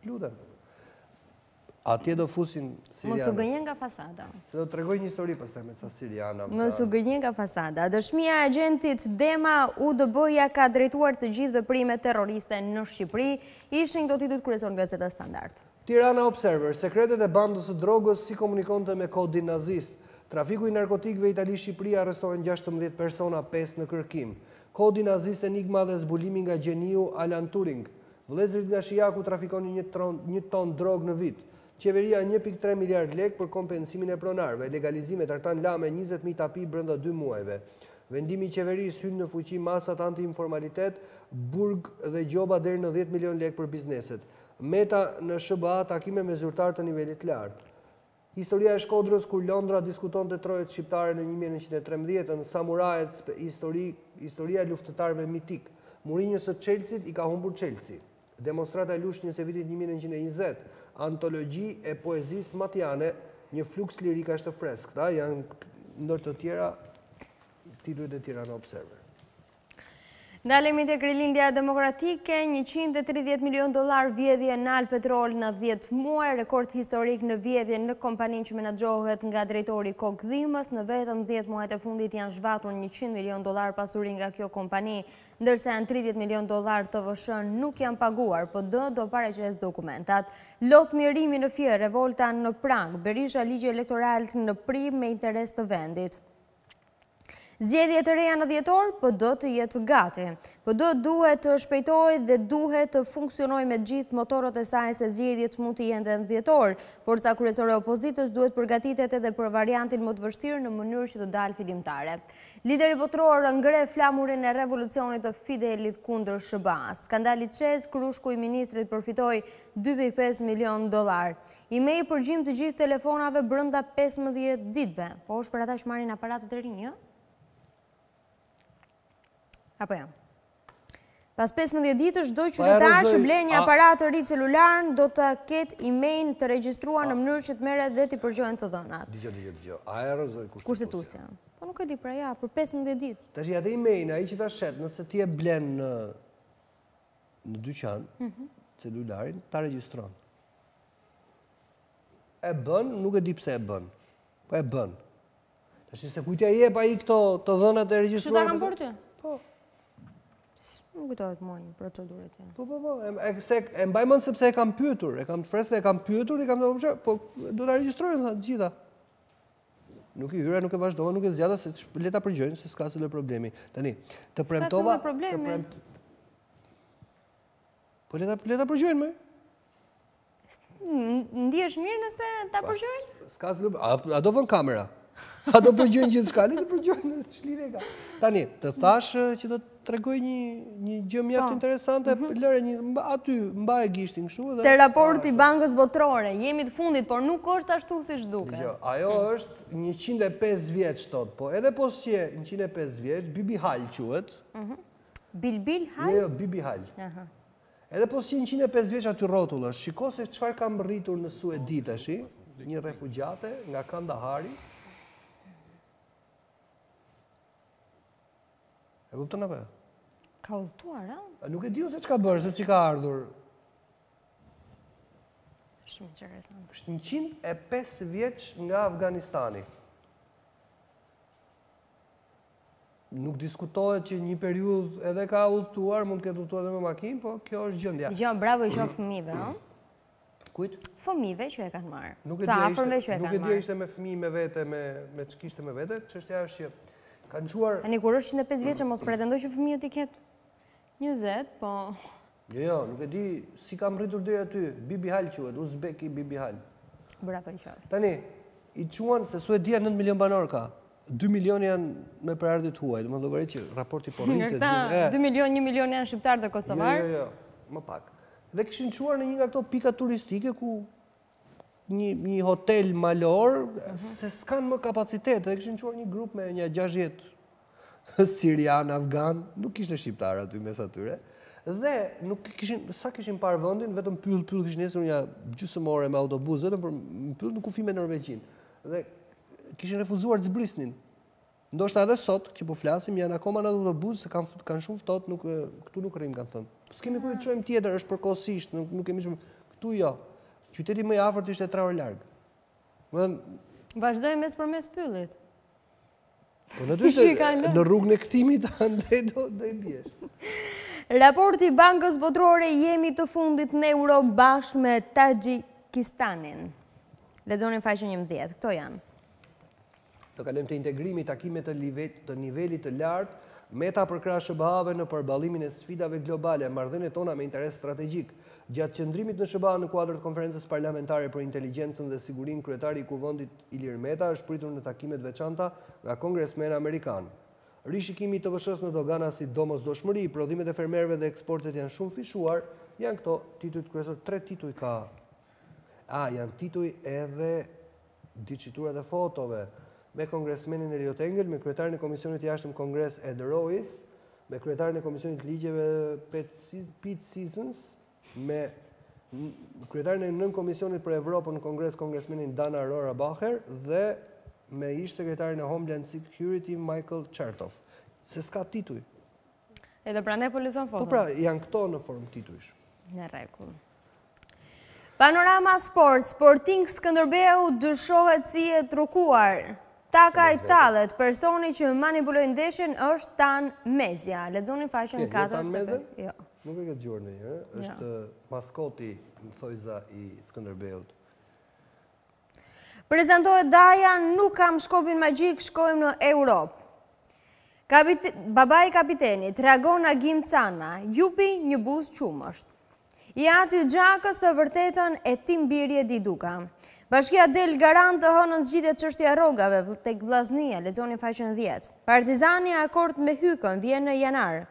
lutem. Atje do fusin Siriana. Mos u gënjen nga fasada. Se do të tregoj një histori pastaj me ca Siriana. Mos u gënjen nga fasada. Dëshmia e agentit Dema UDB-ja ka drejtuar të gjithë veprimet terroriste në Shqipëri. Ishin këto titujt kryesor nga Gazeta Standard. Tirana Observer, sekretet e bandës së drogës si komunikonte me kodin nazist. Trafiku i narkotikëve Itali-Shqipëri arrestohen 16 persona, 5 në kërkim. Kodi nazist Enigma dhe zbulimi nga gjeniu Alan Turing. Vëllezërit nga Shijaku trafikoni 1 ton drog në vit. Qeveria 1.3 miliard lek për kompensimin e pronarve, legalizimet Artan Lame 20.000 tapi brenda 2 muajve. Vendimi i qeverisë hyn në fuqi masat anti-informalitet, burg dhe gjoba deri në 10 milion lek për bizneset. Meta në SBA takime me zyrtar të nivelit lartë. Historia e Shkodrës kur Londra diskutonte trojet shqiptare në 1913, samurajët, historia e luftëtarëve mitik. Mourinho së Chelsea i ka humbur Chelsea. Demonstrata e lushnjës e vitit 1920, antologji e poezisë matjane, një fluks lirikash të freskë. Këta janë ndër të tjera titujt e Tirana Observer. Ndalemi tek rilindja demokratike, $130 milion vjedhje në Alpetrol në 10 muaj, rekord historik në vjedhje në kompaninë që menaxhohet nga drejtori Kokdhimës. Në vetëm 10 muajt e fundit janë zhvatur $100 milion pasuri nga kjo kompani, ndërsa janë $30 milion të VSH nuk janë paguar, PD do paraqes dokumentat. Lot mirimi në Fier, revolta në Prag, Berisha ligj elektoral në prim me interes të vendit. Zgjedhje të reja në dhjetor, PD të jetë gati. PD duhet të shpejtojë dhe duhet të funksionojë me gjithë motorët e saj se zgjedhjet mund të jenë në dhjetor. Forca kryesore e opozitës duhet përgatitet edhe për variantin më të vështirë në mënyrë që të dalë filimtare. Lideri botror ngre flamurin e revolucionit të Fidelit kundër SBA-s. Skandali Çez, krushku i ministrit përfitoi $2.5 milion. Email përgjim të gjithë telefonave brenda 15 ditëve. Po është për ata që marrin aparatet e rinj, apo jam? Pas 15 ditësh, çdo qytetar që blen një aparat të ri celular do të ketë email të regjistruar në mënyrë që të merret dhe t'i përgjohen të dhënat. Dgjoj. A e rrezoi kushtetuesja? Po nuk e di pra ja, për 15 ditë. Tash atë email ai që ta shet, nëse ti e blen në dyqan, celularin ta regjistron. E bën, nuk e di pse e bën. Po e bën. Tash se kujt ja jep ai këto të dhënat e regjistruara? Çfarë kanë bërë ti? Po. Nuk kujtohet mua një procedurë e tillë. Po, e mbaj mend sepse e kam pyetur, e kam freskë, e kam pyetur, po do ta regjistrojnë të gjitha. Nuk i hyra, nuk e vazhdova, nuk e zgjata se le ta përgjojnë se s'ka asnjë problemi. Tani, të premtova. Po le ta përgjojnë më. Ndihesh mirë nëse ta përgjojnë? S'ka asnjë. A do vën kamera? Ato përgjojnë gjithë shka, të përgjojnë ç'lidhje ka. Tani, të thash që do të tregoj një gjë mjaft interesante, lëre aty mbaje gishtin kështu dhe te raporti Bankës Botërore, jemi të fundit, por nuk është ashtu siç duket. Jo, ajo është 105 vjeç thot, po edhe po s'je 105 vjeç, Bibi Hal quhet. Bilbil Hal? Jo, Bibi Hal. Edhe po s'je 105 vjeç aty rrotullës, shiko se çfarë kam rritur në Suedi tash, një refugjate nga Kandahari. E kupton apo? Ka udhëtuar, a? Nuk e di se ç'ka bërë, se si ka ardhur. Shumë interesant. Është 105 vjeç nga Afganistani. Nuk diskutohet që një periudhë edhe ka udhëtuar, mund të ketë udhëtuar edhe me makinë, po kjo është gjendja. Dgjoj, bravo i qof fëmijëve, ëh? Kujt? Fëmijëve që e kanë marrë. Nuk e Të di, afërmve që e nuk kanë e di marrë. ishte me fëmijë me vete, me ç'kishte me vete, çështja është që kanë quar. Ani kur është 105 vjeçë mos pretendoj që fëmijët i ketë 20, po Jo, nuk e di si kam rritur deri aty. Bibi Hal quhet, Uzbeki Bibi Hal. bravo i qof. Tani, i quan se Suedia 9 milion banor ka. 2 milion janë me përardhjet huaj, do të llogarit që raporti po rritet. Nga këta 2 milion, 1 milion janë shqiptarë dhe kosovarë. Jo, më pak. Dhe kishin quar në një nga këto pika turistike ku një hotel malor, se s'kan më kapacitet, dhe kishin quar një grup me një 60 Sirian, Afgan, nuk kishte shqiptar aty mes atyre. Dhe nuk kishin, sa kishin parë vendin, vetëm pyll kishin nesër një gjysmore me autobus, vetëm për pyll në kufi me Norvegjin. Dhe kishin refuzuar të zbrisnin. Ndoshta edhe sot, që po flasim, janë akoma në autobus, se kanë shumë ftohtë, këtu nuk rrim, kanë thënë. S'kemi ku të çojmë tjetër, është përkohësisht, nuk kemi shumë. Këtu jo. Qyteti më i afërt ishte 3 orë larg. Vazhdojmë mes për mes pyllit. Po natyrisht në rrugën e kthimit andaj do i biesh. Raporti Bankës Botërore, jemi të fundit në euro bashkë me Tagjikistanin. Lexoni faqen 11, këto janë. Do kalojmë të integrimi takimet të nivelit të lartë, meta për krah SBA-ve në përballimin e sfidave globale, marrëdhëniet tona me interes strategjik. Gjatë qëndrimit në SBA në kuadër të konferencës parlamentare për inteligjencën dhe sigurinë, kryetari i Kuvendit Ilir Meta është pritur në takime të veçanta nga kongresmenë amerikan. Rishikimi i TVSH në dogana si domosdoshmëri, prodhimet e fermerëve dhe eksportet janë shumë fishuar, janë këto titujt kryesor, 3 tituj ka. Janë tituj edhe diçiturat e fotove, me kongresmenin Eliot Engel, me kryetarin e Komisionit të Jashtëm Kongres Ed Royce, me kryetarin e Komisionit Ligjeve Pete Seasons, me kryetarin e nën Komisionit për Evropën në Kongres Kongresmenin Dana Rohrabacher dhe me ish sekretarin e Homeland Security Michael Chertoff. Se s'ka tituj. Edhe prandaj po lexon foton. Po pra, janë këto në formë titujsh. Në rregull. Panorama Sport, Sporting Skënderbeu dyshohet si e trukuar. Taka i tallet, personi që manipuloi ndeshjen është Tan Mezja. Lexoni faqen 4. Tan Mezja? Jo. Nuk e ke dëgjuar ndonjëherë, është maskoti, më thojza i Skënderbeut. Prezantohet Daja, nuk kam shkopin magjik, shkojmë në Europë. Babai i kapitenit, reagon Agim Cana, jupi një buzë qumësht. I ati Gjakës të vërtetën e Tim Birje Diduka. Bashkia del garant të hënën zgjidhjet çështja rrogave tek Vllaznia, lexoni faqen 10. Partizani akord me Hykën vjen në janar.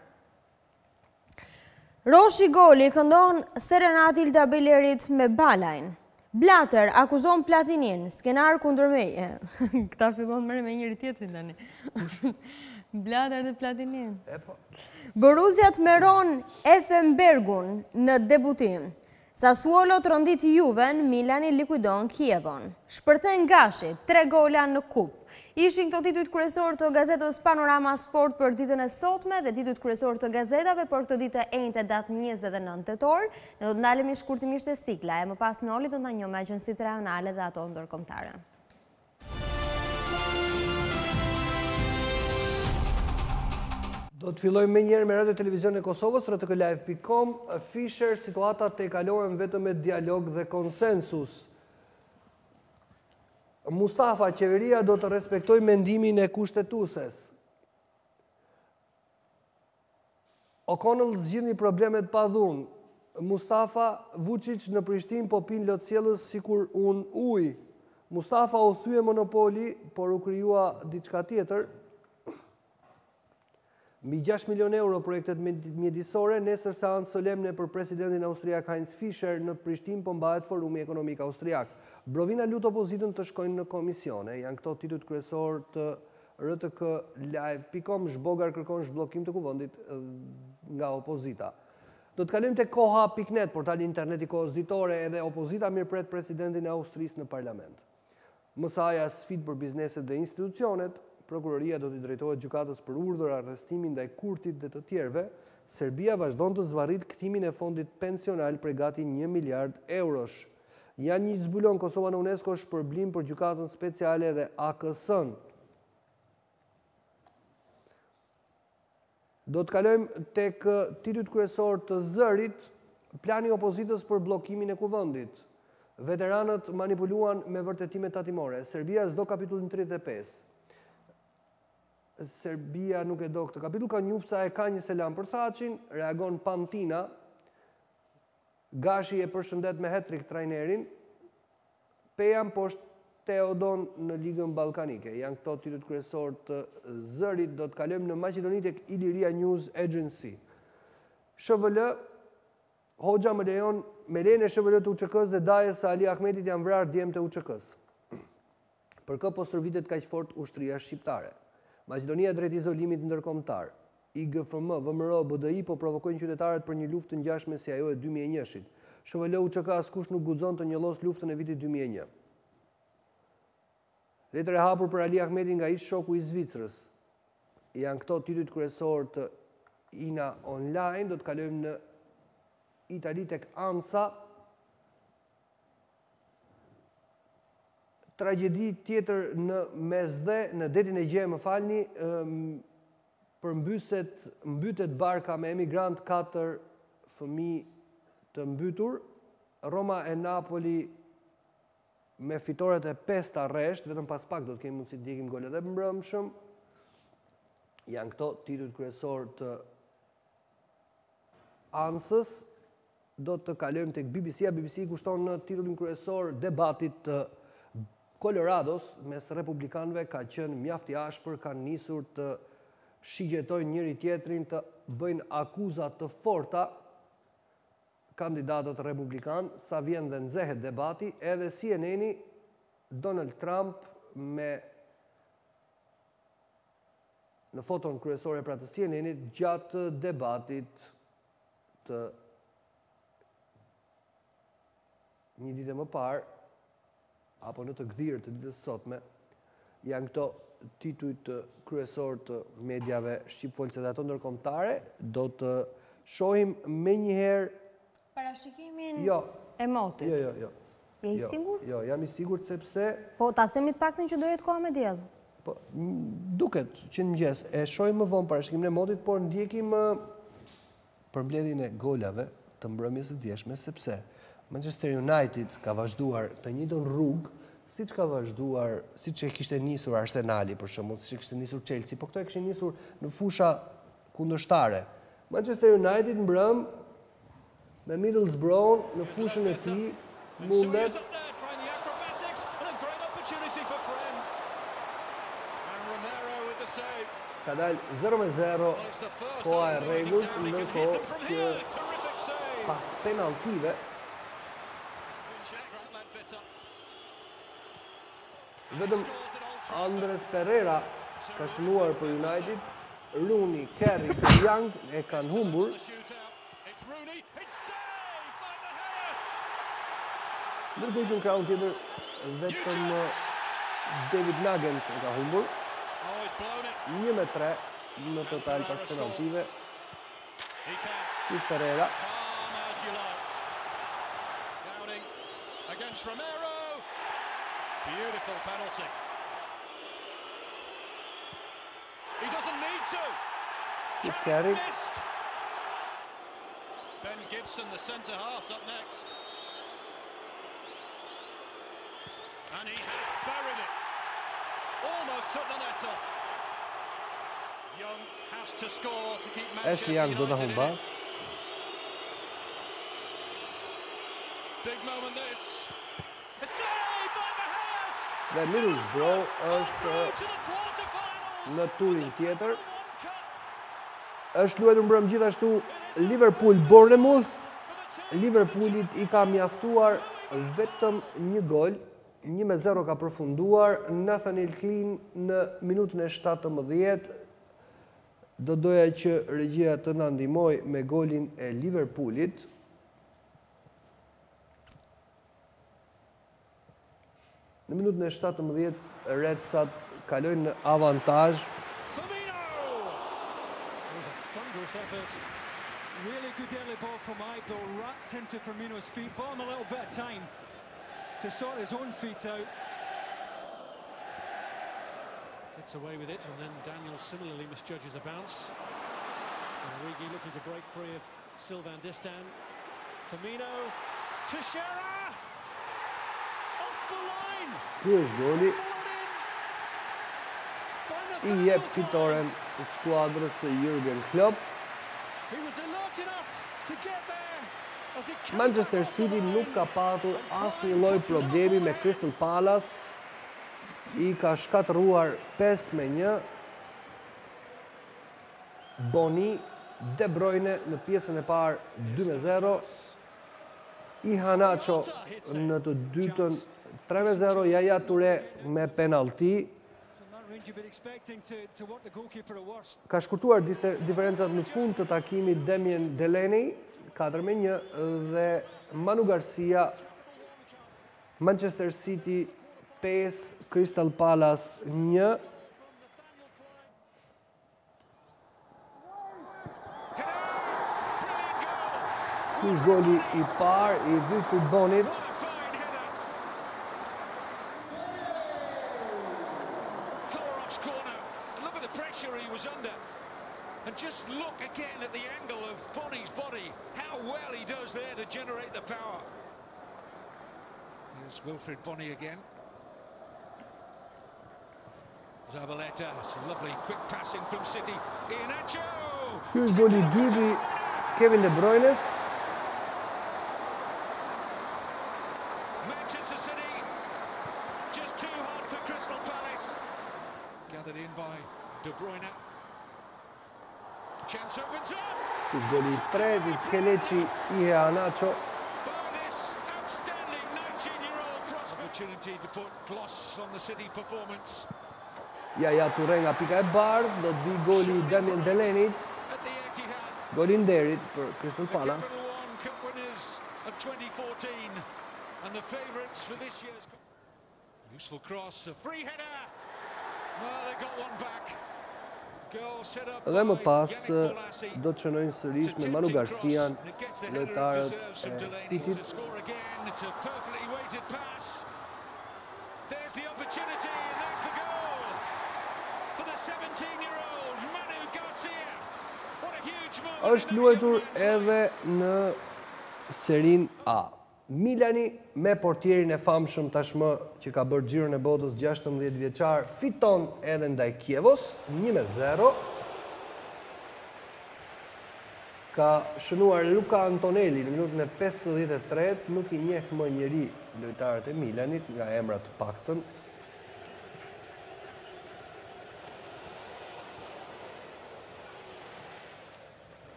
Roshi Goli këndon Serenati Ilda Belerit me Balajn. Blatter akuzon Platinin, skenar kundër meje. Këta fillon me njëri tjetrin tani. Blatter dhe Platinin. Borussia të meron Effenbergun në debutim. Sassuolo të rëndit Juven, Milani likuidon Kievon. Shpërthen Gashi, 3 gola në kup. Ishin këto titujt kryesor të gazetës Panorama Sport për ditën e sotme dhe titujt kryesor të gazetave për këtë ditë e njëjtë datë 29 tetor. Ne do të ndalemi shkurtimisht e sikla, e më pas Noli do të na njohë me agjencitë rajonale dhe ato ndërkombëtare. Do të fillojmë me njerë me Radio Televizion e Kosovës, rtk-live.com, Fisher, situatat të e kalohen vetëm me dialog dhe konsensus. Mustafa, qeveria do të respektoj mendimin e kushtetuses. O'Connell zgjidhni problemet pa dhunë. Mustafa, Vučić në Prishtinë po pinë lotësjellës sikur unë ujë. Mustafa u thye monopoli, por u krijua diçka tjetër. Mbi 6 milion euro projektet mjedisore, nesër seancë solemne për presidentin austriak Heinz Fischer në Prishtinë po mbahet Forumi Ekonomik Austriak. Brovina lut opozitën të shkojnë në komisione. Janë këto titujt kryesor të rtklive.com. Zhbogar kërkon zhbllokim të kuvendit nga opozita. Do të kalojmë tek koha.net, portali internet i kohës ditore, edhe opozita mirëpret presidentin e Austrisë në parlament. Mësaja sfidë për bizneset dhe institucionet, prokuroria do t'i drejtohet gjykatës për urdhër arrestimi ndaj Kurtit dhe të tjerëve. Serbia vazhdon të zvarrit kthimin e fondit pensional për gati 1 miliard eurosh. Janë një zbulon Kosova në UNESCO shpërblim për gjykatën speciale dhe AKS-n. Do të kalojmë tek titujt kryesor të Zërit, plani opozitës për bllokimin e kuvendit. Veteranët manipuluan me vërtetime tatimore. Serbia s'do kapitullin 35. Serbia nuk e do këtë kapitull, ka njufca e ka një selam për Thaçin, reagon Pantina, Gashi e përshëndet me hat-trick trajnerin, Pejan poshtë Teodon në Ligën Ballkanike. Janë këto titujt kryesor të Zërit. Do të kalojmë në Maqedoni tek Iliria News Agency. SHVL, Hoxha më lejon me lejen e SHVL të UÇK-s dhe dajes së Ali Ahmetit janë vrarë djemtë e UÇK-s. Për kë po stërvitet kaq fort ushtria shqiptare? Maqedonia drejt izolimit ndërkombëtar. IGFM, VMRO, BDI po provokojnë qytetarët për një luftë të ngjashme si ajo e 2001-shit. SHVL UÇK askush nuk guxon të njollos luftën e vitit 2001. Letër e hapur për Ali Ahmetin nga ish shoku i Zvicrës. Janë këto titujt kryesor të INA Online. Do të kalojmë në Itali tek ANSA. Tragjedi tjetër në Mesdhe, në detin e Gjerë, më falni, mbytet barka me emigrant, 4 fëmijë të mbytur. Roma e Napoli me fitoret e 5 arresht, vetëm pas pak do të kemi mundësi të ndjekim golet e mbrëmshëm. Janë këto titujt kryesor të ANSA-s. Do të kalojmë tek BBC-a. BBC kushton në titullin kryesor debatit të Colorados mes republikanëve ka qenë mjaft i ashpër, kanë nisur të shigjetojnë njëri tjetrin, të bëjnë akuza të forta kandidatët republikan. Sa vjen dhe nxehet debati, edhe CNN-i, Donald Trump në foton kryesore pra të CNN-it gjatë debatit të një ditë më parë, apo në të gdhirë të ditës sotme, janë këto titujt kryesor të medjave shqipfolse dhe ato ndërkombëtare. Do të shohim me njëherë parashikimin e motit. Jo. Je i sigurt? Jo, jam i sigurt sepse... Po, ta themi të paktën që do jetë koha me diell. Po, duket që në mëngjes e shohim më vonë parashikimin e motit, por ndjekim përmbledhjen e golave të mbrëmjes së djeshme, sepse Manchester United ka vazhduar të njëjtën rrugë siç ka vazhduar, siç e kishte nisur Arsenali për shembull, siç e kishte nisur Chelsea, po këto e kishin nisur në fusha kundërshtare. Manchester United mbrëm me Middlesbrough në fushën e tij mundet ka dalë 0-0 koha e rregullt, ndërkohë që pas penaltive vetëm Andres Pereira ka shënuar për United, Rooney, Kerry dhe Young e kanë humbur. Ndërkohë që në krahun tjetër vetëm David Nugent e ka humbur. 1-3 në total pas penaltive. Pereira. Against Romero. Beautiful penalty. He doesn't need to. Kerry. Ben Gibson, the centre half, up next. And he has buried it. Almost took the net off. Young has to score to keep Manchester United in it. Big moment this. A save by Mahrez! Dhe Middlesbrough është në turin tjetër. Është luajtur mbrëm gjithashtu Liverpool-Bournemouth. Liverpoolit i ka mjaftuar vetëm një gol. 1-0 ka përfunduar. Nathaniel Clean në minutën e 17. Do doja që regjia të na ndihmoj me golin e Liverpoolit. Në minutën e 17 Redsat kalojnë në avantazh. Really good early ball from Ibe, wrapped into Firmino's feet, bought him a little bit of time to sort his own feet out. Gets away with it, and then Daniel similarly misjudges the bounce. Origi looking to break free of Sylvain Distin. Firmino, Teixeira! Off the line! Ky është goli. I jep fitoren skuadrës së Jurgen Klopp. Manchester City nuk ka patur asnjë lloj problemi me Crystal Palace. I ka shkatëruar 5-1. Boni, De Bruyne në pjesën e parë 2-0. Iheanacho në të dytën 3-0. Yaya Toure me penalti. Ka shkurtuar diferencat në fund të takimit Damien Delaney 4-1 dhe Manu Garcia. Manchester City 5, Crystal Palace 1. Ky goli i parë i Wilfried Bonit. And just look again at the angle of Bonny's body, how well he does there to generate the power. Here's Wilfried Bonny again. Zabaleta, it's a lovely quick passing from City. Iheanacho! Ky është goli i dytë i Kevin De Bruyne's. Manchester City, just too hard for Crystal Palace. Gathered in by De Bruyne. Chance opens up. Ky goli i tretë i Kelechi Iheanacho. This outstanding 19-year-old opportunity to put gloss on the City performance. Yaya Toure nga pika e bardhë, do të vi goli i Damien Delaney. Goli i nderit për Crystal Palace. Cup winners of 2014 and the favourites for this year's useful cross, a free header. Well, they got one back. Dhe më pas do të shënojnë sërish me Manu Garcian, lojtarët e Cityt. Është luajtur edhe në Serin A. Milani me portierin e famshëm tashmë që ka bërë xhiron e botës 16 vjeçar fiton edhe ndaj Kievos 1-0. Ka shënuar Luka Antonelli në minutën e 53, nuk i njeh më njëri lojtarët e Milanit nga emra të paktën.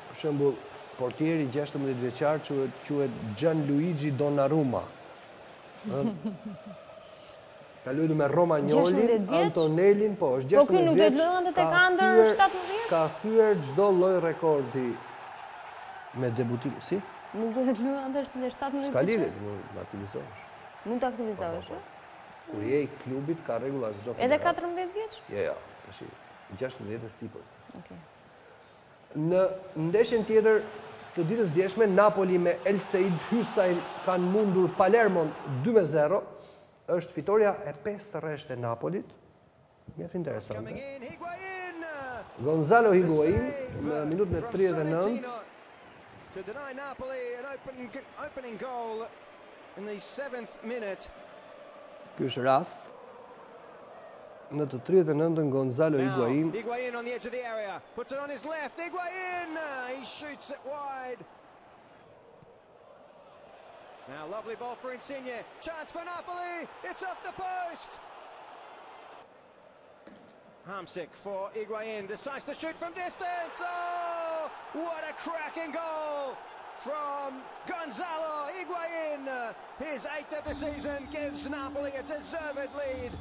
Për shembull, portieri 16 vjeçar quhet Gianluigi Donnarumma. Ka luajtur me Romagnolin, Antonellin, po, është 16 vjeç. Po ky nuk do të luante tek ëndër 17? Ka thyer çdo lloj rekordi me debutim, si? Nuk do të luante ëndër 17 vjeç. Ka lidhje, mund të aktivizohesh. Mund të aktivizohesh, ëh? Kur je i klubit ka rregulla çdo federat. Edhe 14 vjeç? Jo, tash 16 e sipër. Okej. Në ndeshjen tjetër të ditës djeshme, Napoli me El Said Hussein kanë mundur Palermon 2-0. Është fitoria e 5 të rreshtë e Napolit. Mjaft interesante. Gonzalo Higuain në minutën e 39. To deny Napoli an opening goal in the 7th minute. Ky është rast. Në të 39-ën Gonzalo Higuain. Higuain on the edge of the area. Puts it on his left. Higuain! He shoots it wide. Now lovely ball for Insigne. Chance for Napoli. It's off the post. Hamsik for Higuain. Decides to shoot from distance. Oh, what a cracking goal from Gonzalo Higuain. His 8th of the season gives Napoli a deserved lead.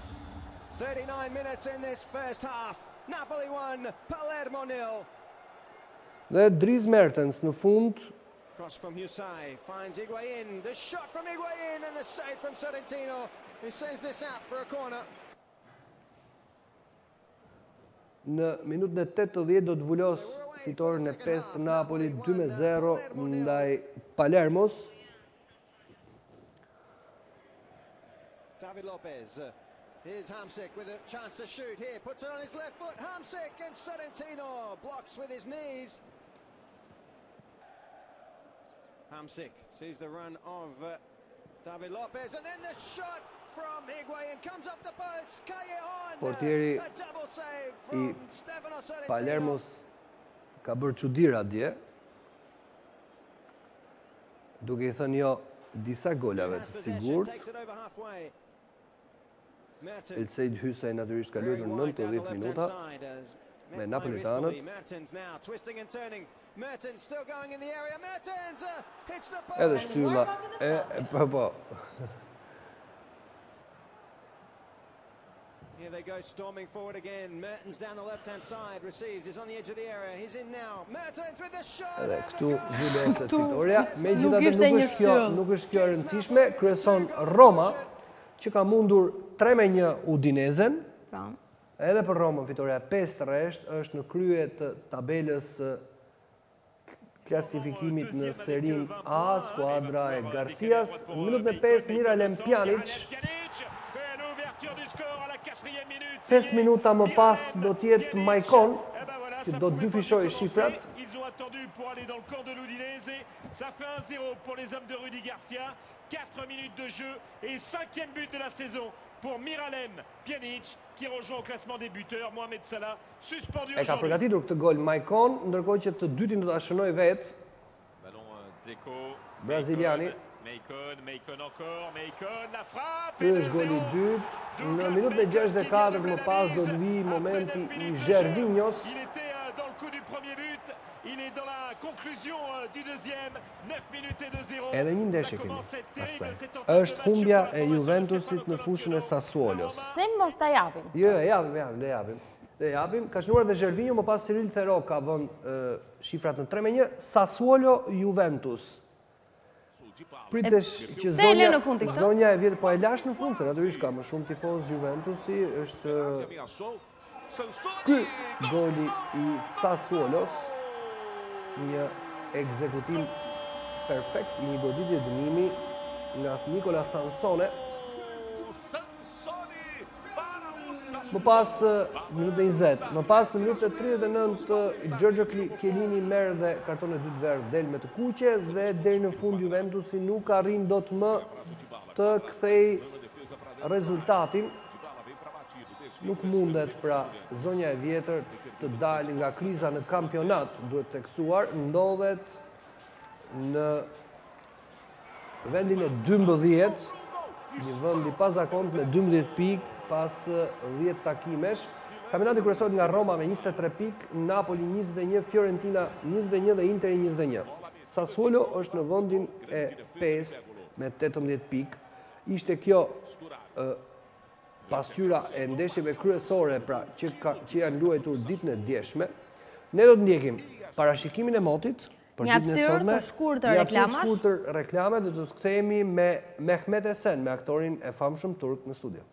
39 minutes in this first half. Napoli 1, Palermo 0. Dhe Dries Mertens në fund. Cross from Husay finds Higuain. The shot from Higuain and the save from Sorrentino, who sends this out for a corner. Në minutën e 80 do të vulos fitoren e 5 të Napoli 2-0 ndaj Palermos. David Lopez. Here's Hamsik with a chance to shoot here. Puts it on his left foot. Hamsik and Sorrentino blocks with his knees. Hamsik sees the run of David Lopez and then the shot from Higuain comes up the post. Callejon. Portieri A double save from Stefano Sorrentino. Palermos ka bërë çuditëra atje. Duke I thënë jo disa golave të sigurt. El Seid Husay natyrisht ka luajtur 90 minuta me napolitanët. Edhe shtylla po. Here they go storming forward again. Mertens down the left-hand side, receives, is on the edge of the area. He's in now. Mertens with the shot. Edhe këtu zhvilloset fitoria. Megjithatë nuk është kjo e rëndësishme, kryeson Roma, që ka mundur 3-1 Udinezen. Edhe për Roma fitoria 5-3 është në krye të tabelës klasifikimit në serin A, skuadra e Garcias. Në minutën e 5 Miralem Pjanic. 5 minuta më pas do t'jetë Maicon, që do të dyfishoj shifrat. Ils ont attendu pour aller dans le camp de l'Udinese. Ça fait 1-0 pour les hommes de Rudi Garcia. 4 minutes de jeu et 5e but de la saison pour Miralem Pjanic qui rejoint au classement des buteurs. Mohamed Salah suspendu aujourd'hui. E ka përgatitur këtë gol Maicon, ndërkohë që të dytin do ta shënoj vetë. Ballon Dzeko. Braziliani. Maicon encore, Maicon la frappe. Ky është goli I dytë. Në minutën e 64 më pas do të vi momenti I Gervinhos. Il était dans le coup du premier but. Il est dans la conclusion du deuxième. 9 minutes et 2-0. Edhe një ndeshje kemi. Është humbja e Juventusit në fushën e Sassuolos. Se mos ta japim. Jo, le japim. Ka shnuar dhe Gervinho, më pas Cyril Theroux ka vënë shifrat në 3-1. Sassuolo Juventus. Pritesh që zonja e vjetë po e lash në fund, se natyrisht ka më shumë tifoz Juventusi, është ky goli I Sassuolos, një ekzekutim perfekt, një goditje dënimi nga Nicola Sansone. Më pas minutën e 20, më pas në minutën e 39 Giorgio Chiellini merr dhe karton e dytë verdh del me të kuqe dhe deri në fund Juventusi nuk arrin dot më të kthej rezultatin. Nuk mundet pra zonja e vjetër të dalë nga kriza në kampionat, duhet teksuar, ndodhet në vendin e 12, një vend I pazakont me 12 pikë pas 10 takimesh. Kampionati kryesohet nga Roma me 23 pikë, Napoli 21, Fiorentina 21 dhe Inter 21. Sassuolo është në vendin e 5 me 18 pikë. Ishte kjo pasqyra e ndeshjeve kryesore pra që janë luajtur ditën e djeshme. Ne do të ndjekim parashikimin e motit për ditën e sotme. Një hapësirë të shkurtër reklame dhe do të kthehemi me Mehmet Esen, me aktorin e famshëm turk në studio.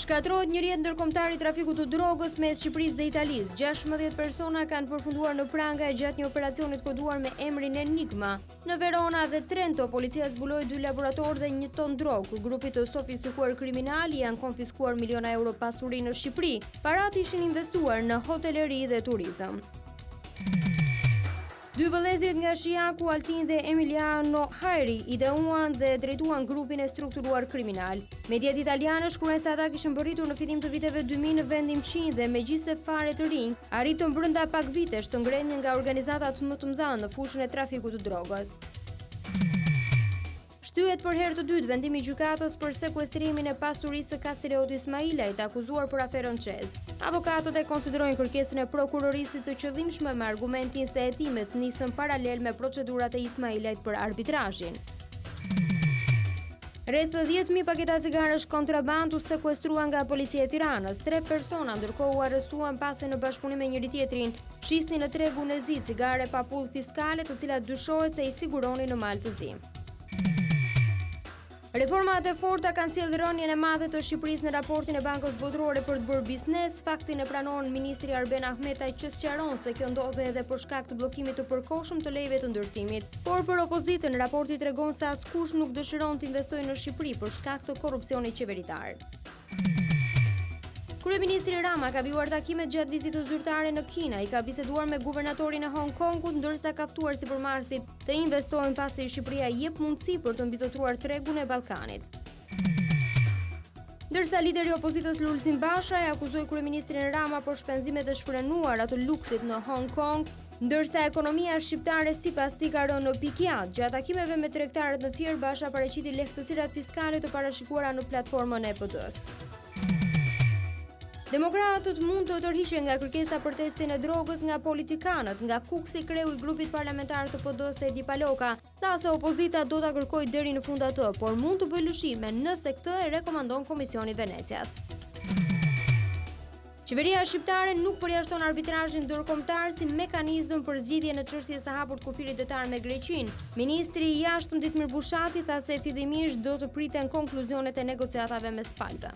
Shkatrohet një rrjet ndërkombëtar i trafikut të drogës mes Shqipërisë dhe Italisë. 16 persona kanë përfunduar në pranga gjatë një operacioni koduar me emrin Enigma. Në Verona dhe Trento, policia zbuloi 2 laboratorë dhe 1 ton drogë. Grupit të sofistikuar kriminal janë konfiskuar miliona euro pasuri në Shqipëri. Parat ishin investuar në hoteleri dhe turizëm. 2 vëllezërit nga Shiaku, Altin dhe Emiliano Hajri, ideuan dhe drejtuan grupin e strukturuar kriminal. Mediat italiane shkruajnë se ata kishin bërritur në fillim të viteve 2000 në vendin 100 dhe megjithse fare të rinj, arritën brenda pak vitesh të ngrenin nga organizatat më të mëdha në fushën e trafikut të drogës. Shtyhet për herë të dytë vendimi i gjykatës për sekuestrimin e pasurisë së Kastileut Ismailajt, akuzuar për aferën Çez. Avokatët e konsiderojnë kërkesën e prokurorisë të qëllimshme me argumentin se hetimet nisën paralel me procedurat e Ismailajt për arbitrazhin. Rreth 10.000 paketa cigaresh kontraband u sekuestruan nga policia e Tiranës. 3 persona ndërkohë u arrestuan pasi në bashkëpunim me njëri tjetrin shisnin në tregun e zi cigare pa pull fiskale, të cilat dyshohet se i siguronin në maltëzi. Reformat e forta kanë sjellë rënien e madhe të Shqipërisë në raportin e Bankës Botërore për të bërë biznes. Faktin e pranon ministri Arben Ahmetaj, që sqaron se kjo ndodhe edhe për shkak të bllokimit të përkohshëm të lejeve të ndërtimit. Por për opozitën, raporti tregon se askush nuk dëshiron të investojë në Shqipëri për shkak të korrupsionit qeveritar. Kryeministri Rama ka vjuar takimet gjatë vizitës zyrtare në Kina, i ka biseduar me guvernatorin e Hong Kongut, ndërsa ka ftuar sipërmarrësit të investojnë pasi Shqipëria jep mundësi për të mbizotruar tregun e Ballkanit. Ndërsa lideri i opozitës Lulzim Basha e akuzoi kryeministrin Rama për shpenzimet e shfrenuara të luksit në Hong Kong, ndërsa ekonomia shqiptare sipas tij ka rënë në pikjat. Gjatë takimeve me tregtarët në Fier, Basha paraqiti lehtësirat fiskale të parashikuara në platformën e PD-s. Demokratët mund të tërhiqen nga kërkesa për testin e drogës nga politikanët, nga Kuksi, kreu i grupit parlamentar të PD-s Edi Paloka, tha se opozita do ta kërkojë deri në fund atë, por mund të bëjë lëshime nëse këtë e rekomandon Komisioni i Venecias. Qeveria shqiptare nuk përjashton arbitrazhin ndërkombëtar si mekanizëm për zgjidhje në çështjes së hapur të kufirit detar me Greqinë. Ministri i Jashtëm Ditmir Bushati tha se fillimisht do të priten konkluzionet e negociatave mes palëve.